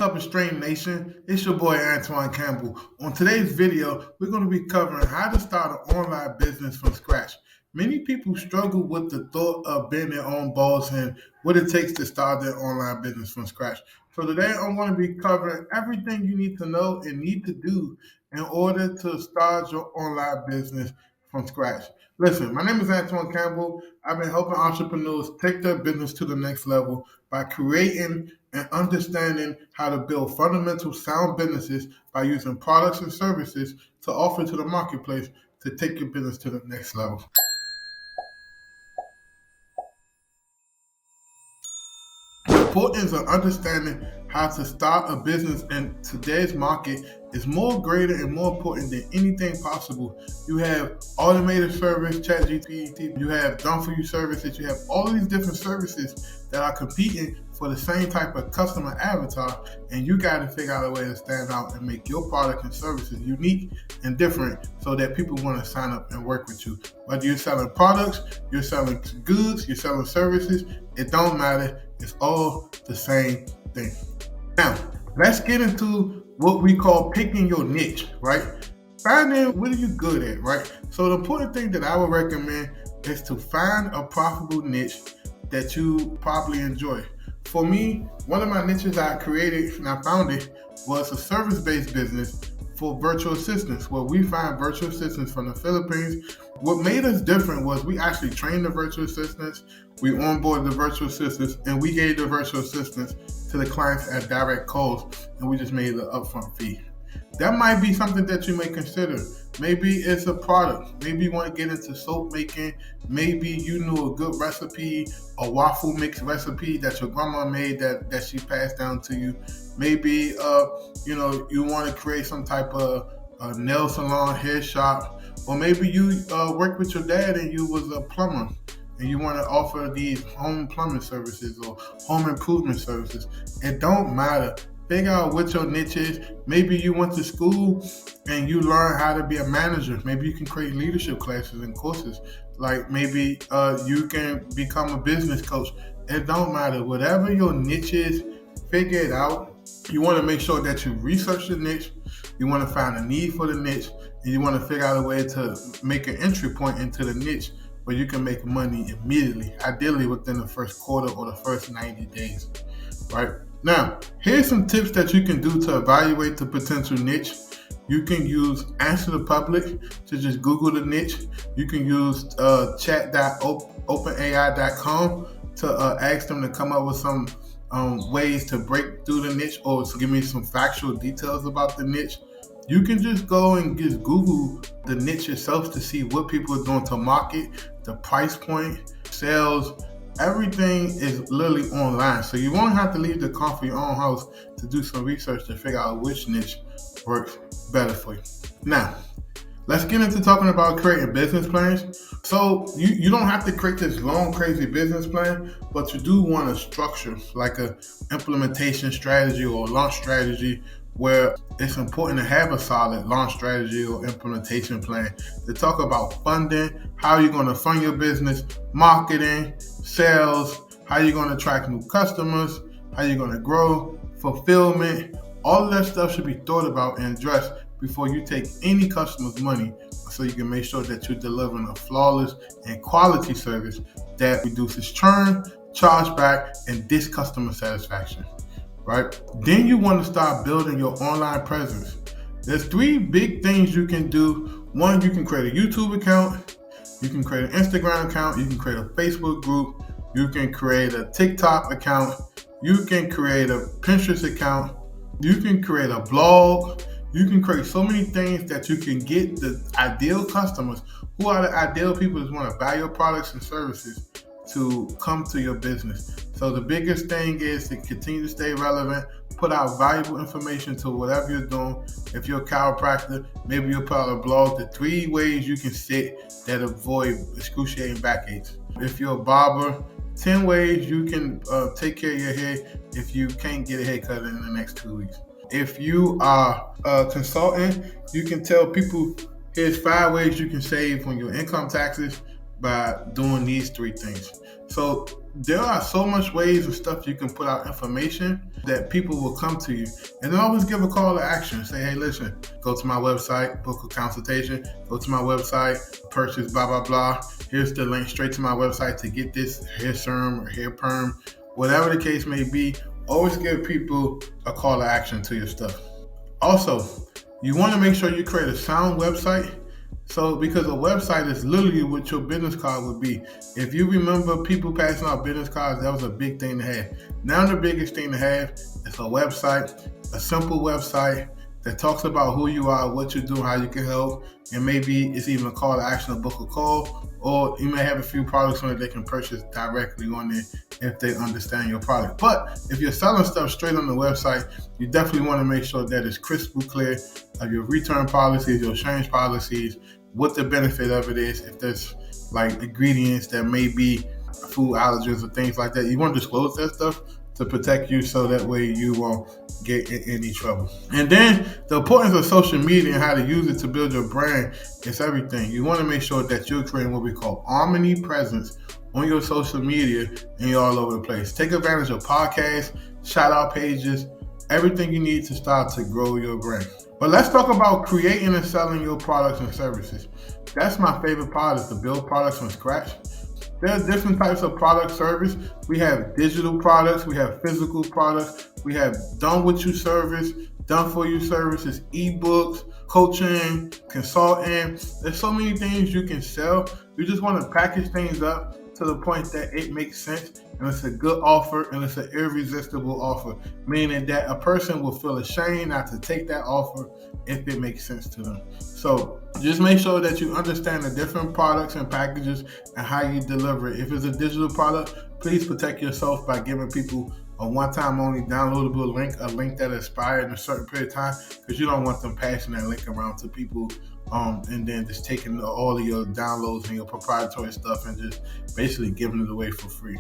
Cup of Strain Nation? It's your boy Antoine Campbell. On today's video, we're going to be covering how to start an online business from scratch. Many people struggle with the thought of being their own boss and what it takes to start their online business from scratch. So today I'm going to be covering everything you need to know and need to do in order to start your online business from scratch. Listen, my name is Antoine Campbell. I've been helping entrepreneurs take their business to the next level by creating and understanding how to build fundamental sound businesses by using products and services to offer to the marketplace to take your business to the next level. The importance of understanding how to start a business in today's market is more greater and more important than anything possible. You have automated service, ChatGPT, you have done-for-you services, you have all these different services that are competing for the same type of customer avatar, and you got to figure out a way to stand out and make your product and services unique and different so that people want to sign up and work with you. Whether you're selling products, you're selling goods, you're selling services, it don't matter. It's all the same thing. Now, let's get into what we call picking your niche, right? Finding what are you good at, right? So the important thing that I would recommend is to find a profitable niche that you probably enjoy. For me, one of my niches I created and I founded was a service-based business for virtual assistants, where we find virtual assistants from the Philippines. What made us different was we actually trained the virtual assistants, we onboarded the virtual assistants, and we gave the virtual assistants to the clients at direct cost, and we just made the upfront fee. That might be something that you may consider. Maybe it's a product. Maybe you want to get into soap making. Maybe you knew a good recipe, a waffle mix recipe that your grandma made that she passed down to you. Maybe you want to create some type of nail salon, hair shop, or maybe you worked with your dad and you was a plumber and you want to offer these home plumbing services or home improvement services. It don't matter. Figure out what your niche is. Maybe you went to school and you learned how to be a manager. Maybe you can create leadership classes and courses. Like maybe you can become a business coach. It don't matter. Whatever your niche is, figure it out. You want to make sure that you research the niche. You want to find a need for the niche. And you want to figure out a way to make an entry point into the niche where you can make money immediately, ideally within the first quarter or the first 90 days, right? Now, here's some tips that you can do to evaluate the potential niche. You can use Answer the Public to just Google the niche. You can use chat.openai.com to ask them to come up with some ways to break through the niche or to give me some factual details about the niche. You can just go and just Google the niche yourself to see what people are doing to market, the price point, sales. Everything is literally online. So you won't have to leave the comfort of your own house to do some research to figure out which niche works better for you. Now, let's get into talking about creating business plans. So you don't have to create this long, crazy business plan, but you do want a structure, like a implementation strategy or a launch strategy, where it's important to have a solid launch strategy or implementation plan to talk about funding, how you're going to fund your business, marketing, sales, how you're going to attract new customers, how you're going to grow, fulfillment. All of that stuff should be thought about and addressed before you take any customer's money, so you can make sure that you're delivering a flawless and quality service that reduces churn, chargeback, and customer satisfaction. Right? Then you want to start building your online presence. There's 3 big things you can do. One, you can create a YouTube account, you can create an Instagram account, you can create a Facebook group, you can create a TikTok account, you can create a Pinterest account, you can create a blog, you can create so many things that you can get the ideal customers. Who are the ideal people that want to buy your products and services to come to your business? So the biggest thing is to continue to stay relevant, put out valuable information to whatever you're doing. If you're a chiropractor, maybe you'll put out a blog, the 3 ways you can sit that avoid excruciating backaches. If you're a barber, 10 ways you can take care of your hair if you can't get a haircut in the next 2 weeks. If you are a consultant, you can tell people, here's 5 ways you can save on your income taxes by doing these 3 things. So there are so much ways and stuff you can put out information that people will come to you. And then always give a call to action. Say, hey, listen, go to my website, book a consultation, go to my website, purchase blah, blah, blah. Here's the link straight to my website to get this hair serum or hair perm, whatever the case may be. Always give people a call to action to your stuff. Also, you want to make sure you create a sound website. So, because a website is literally what your business card would be. If you remember people passing out business cards, that was a big thing to have. Now the biggest thing to have is a website, a simple website that talks about who you are, what you do, how you can help, and maybe it's even a call to action to book a call, or you may have a few products on it they can purchase directly on there if they understand your product. But if you're selling stuff straight on the website, you definitely want to make sure that it's crystal clear of your return policies, your exchange policies, what the benefit of it is. If there's like ingredients that may be food allergens or things like that, you want to disclose that stuff to protect you so that way you won't get in any trouble. And then the importance of social media and how to use it to build your brand is everything. You want to make sure that you're creating what we call omnipresence on your social media and you're all over the place. Take advantage of podcasts, shout out pages, everything you need to start to grow your brand. But let's talk about creating and selling your products and services. That's my favorite part, is to build products from scratch. There are different types of product service. We have digital products, we have physical products, we have done with you service, done for you services, ebooks, coaching, consulting. There's so many things you can sell. You just want to package things up to the point that it makes sense and it's a good offer and it's an irresistible offer, meaning that a person will feel ashamed not to take that offer if it makes sense to them. So just make sure that you understand the different products and packages and how you deliver it. If it's a digital product, please protect yourself by giving people a one-time only downloadable link, a link that expired in a certain period of time, because you don't want them passing that link around to people and then just taking all of your downloads and your proprietary stuff and just basically giving it away for free.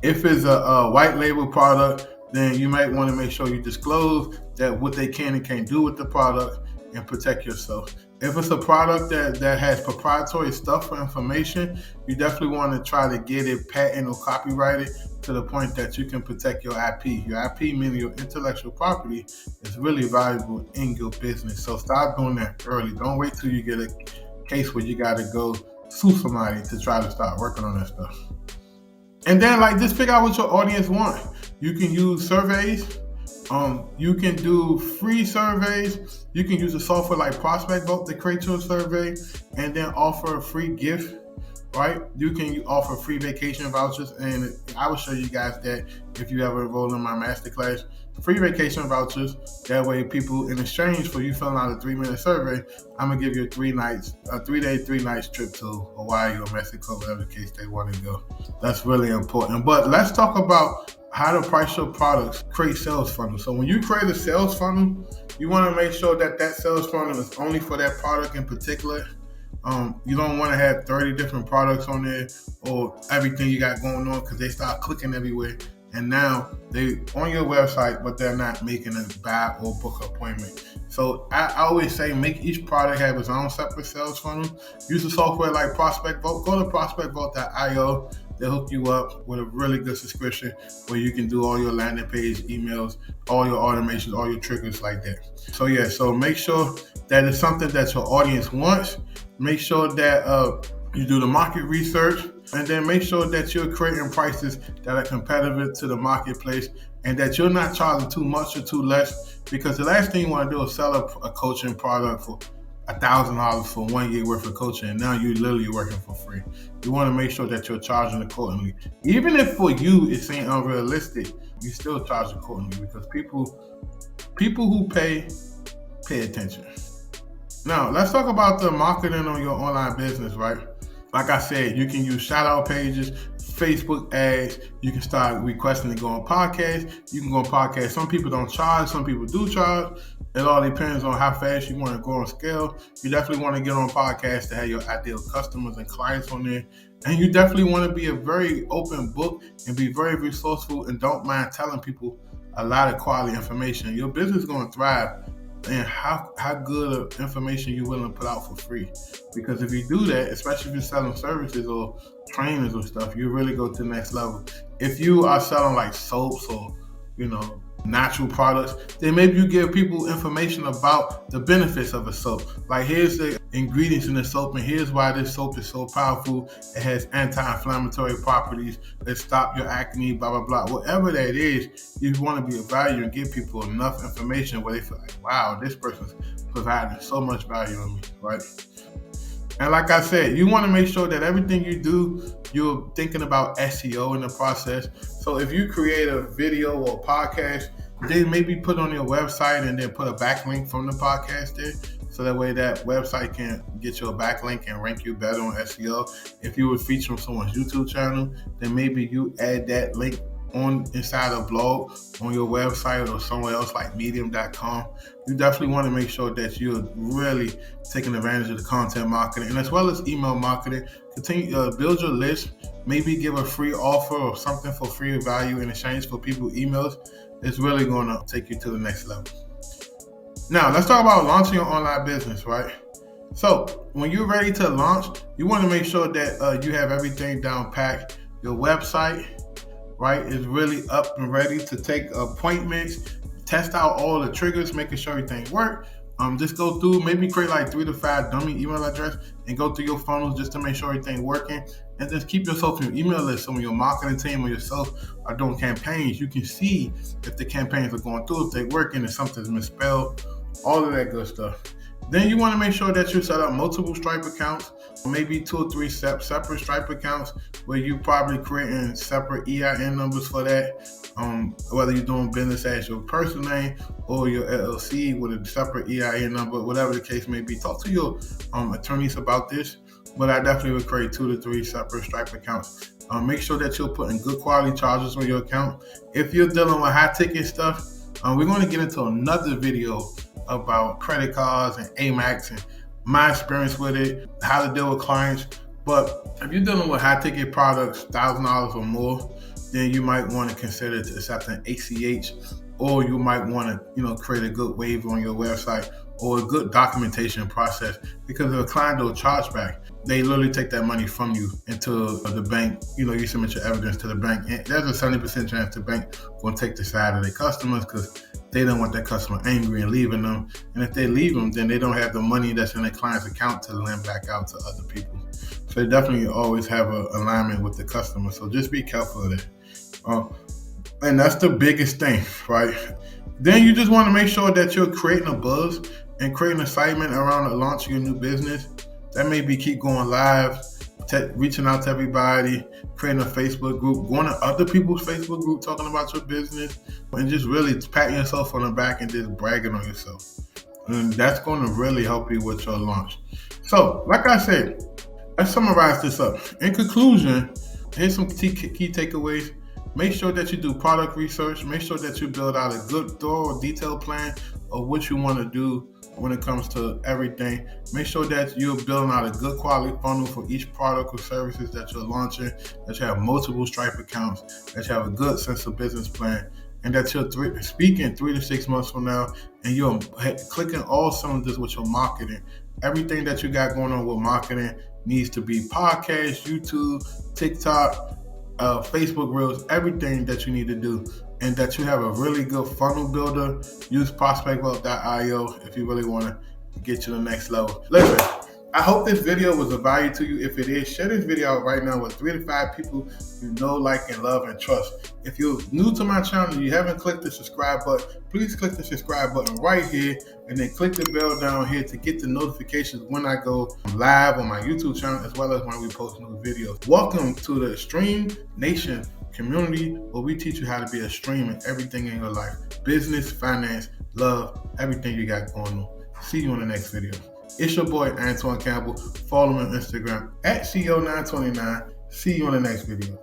If it's a white label product, then you might want to make sure you disclose that what they can and can't do with the product and protect yourself. If it's a product that has proprietary stuff or information, you definitely want to try to get it patent or copyrighted to the point that you can protect your IP. Your IP, meaning your intellectual property, is really valuable in your business. So start doing that early. Don't wait till you get a case where you got to go sue somebody to try to start working on that stuff. And then just figure out what your audience wants. You can use surveys. You can do free surveys. You can use a software like Prospect Vote to create your survey and then offer a free gift, right? You can offer free vacation vouchers, and I will show you guys that if you ever enroll in my masterclass. Free vacation vouchers. That way people, in exchange for you filling out a 3-minute survey, I'm going to give you a 3-day, 3 nights trip to Hawaii or Mexico, whatever the case they want to go. That's really important. But let's talk about how to price your products, create sales funnels. So when you create a sales funnel, you want to make sure that sales funnel is only for that product in particular. You don't want to have 30 different products on there or everything you got going on, because they start clicking everywhere. And now they on your website, but they're not making a buy or book appointment. So I always say make each product have its own separate sales funnel. Use a software like Prospect Vote. Go to prospectvote.io. They'll hook you up with a really good subscription where you can do all your landing page, emails, all your automations, all your triggers like that. So make sure that it's something that your audience wants. Make sure that you do the market research, and then make sure that you're creating prices that are competitive to the marketplace and that you're not charging too much or too less, because the last thing you want to do is sell a coaching product for $1,000 for 1 year worth of coaching, and now you're literally working for free. You want to make sure that you're charging accordingly. Even if for you it seems unrealistic, you still charge accordingly, because people who pay attention. Now, let's talk about the marketing on your online business, right? Like I said, you can use shout out pages, Facebook ads. You can start requesting to go on podcasts. You can go on podcasts. Some people don't charge, some people do charge. It all depends on how fast you want to go on scale. You definitely want to get on podcasts to have your ideal customers and clients on there. And you definitely want to be a very open book and be very resourceful and don't mind telling people a lot of quality information. Your business is going to thrive. And how good of information you're willing to put out for free. Because if you do that, especially if you're selling services or trainers or stuff, you really go to the next level. if you are selling like soaps or, natural products, then maybe you give people information about the benefits of a soap. Like, here's the ingredients in the soap, and here's why this soap is so powerful. It has anti-inflammatory properties. It stops your acne, blah, blah, blah. Whatever that is, you want to be of value and give people enough information where they feel like, wow, this person's providing so much value on me, right? And like I said, you want to make sure that everything you do, you're thinking about SEO in the process. So if you create a video or a podcast, then maybe put on your website and then put a backlink from the podcast there. So that way that website can get you a backlink and rank you better on SEO. If you would feature on someone's YouTube channel, then maybe you add that link on inside a blog on your website or somewhere else like medium.com. You definitely want to make sure that you're really taking advantage of the content marketing, and as well as email marketing. Continue to build your list. Maybe give a free offer or something for free value in exchange for people's emails. It's really going to take you to the next level. Now, let's talk about launching your online business, right? So when you're ready to launch, you want to make sure that you have everything down packed. Your website, right, is really up and ready to take appointments, test out all the triggers, making sure everything works. Just go through, maybe create like 3 to 5 dummy email address and go through your funnels just to make sure everything working. And just keep yourself in your email list. So when your marketing team or yourself are doing campaigns, you can see if the campaigns are going through, if they're working, if something's misspelled, all of that good stuff. Then you want to make sure that you set up multiple Stripe accounts, maybe 2 or 3 separate Stripe accounts where you probably creating separate EIN numbers for that. Whether you're doing business as your personal name or your LLC with a separate EIN number, whatever the case may be. Talk to your attorneys about this, but I definitely would create 2 to 3 separate Stripe accounts. Make sure that you're putting good quality charges on your account. If you're dealing with high ticket stuff, we're going to get into another video about credit cards and Amex and my experience with it, how to deal with clients. But if you're dealing with high ticket products, $1,000 or more, then you might want to consider accepting ACH, or you might want to, create a good waiver on your website or a good documentation process, because if a client do a chargeback, they literally take that money from you into the bank. You submit your evidence to the bank, and there's a 70% chance the bank going to take the side of their customers because they don't want that customer angry and leaving them. And if they leave them, then they don't have the money that's in their client's account to lend back out to other people. So they definitely always have an alignment with the customer. So just be careful of that. And that's the biggest thing, right? Then you just want to make sure that you're creating a buzz and creating excitement around the launch of your new business. That may be keep going live, reaching out to everybody, creating a Facebook group, going to other people's Facebook group, talking about your business, and just really patting yourself on the back and just bragging on yourself. And that's going to really help you with your launch. So, like I said, let's summarize this up. In conclusion, here's some key takeaways. Make sure that you do product research. Make sure that you build out a good, thorough, detailed plan of what you want to do when it comes to everything. Make sure that you're building out a good quality funnel for each product or services that you're launching, that you have multiple Stripe accounts, that you have a good sense of business plan, and that you're speaking 3 to 6 months from now, and you're clicking all cylinders with your marketing. Everything that you got going on with marketing needs to be podcast, YouTube, TikTok, Facebook Reels, everything that you need to do, and that you have a really good funnel builder. Use prospectwealth.io if you really want to get to the next level. Listen, I hope this video was of value to you. If it is, share this video out right now with 3 to 5 people you know, like, and love, and trust. If you're new to my channel, you haven't clicked the subscribe button, please click the subscribe button right here, and then click the bell down here to get the notifications when I go live on my YouTube channel, as well as when we post new videos. Welcome to the Stream Nation community, where we teach you how to be a stream in everything in your life. Business, finance, love, everything you got going on. See you in the next video. It's your boy, Antoine Campbell. Follow me on Instagram at CEO929. See you in the next video.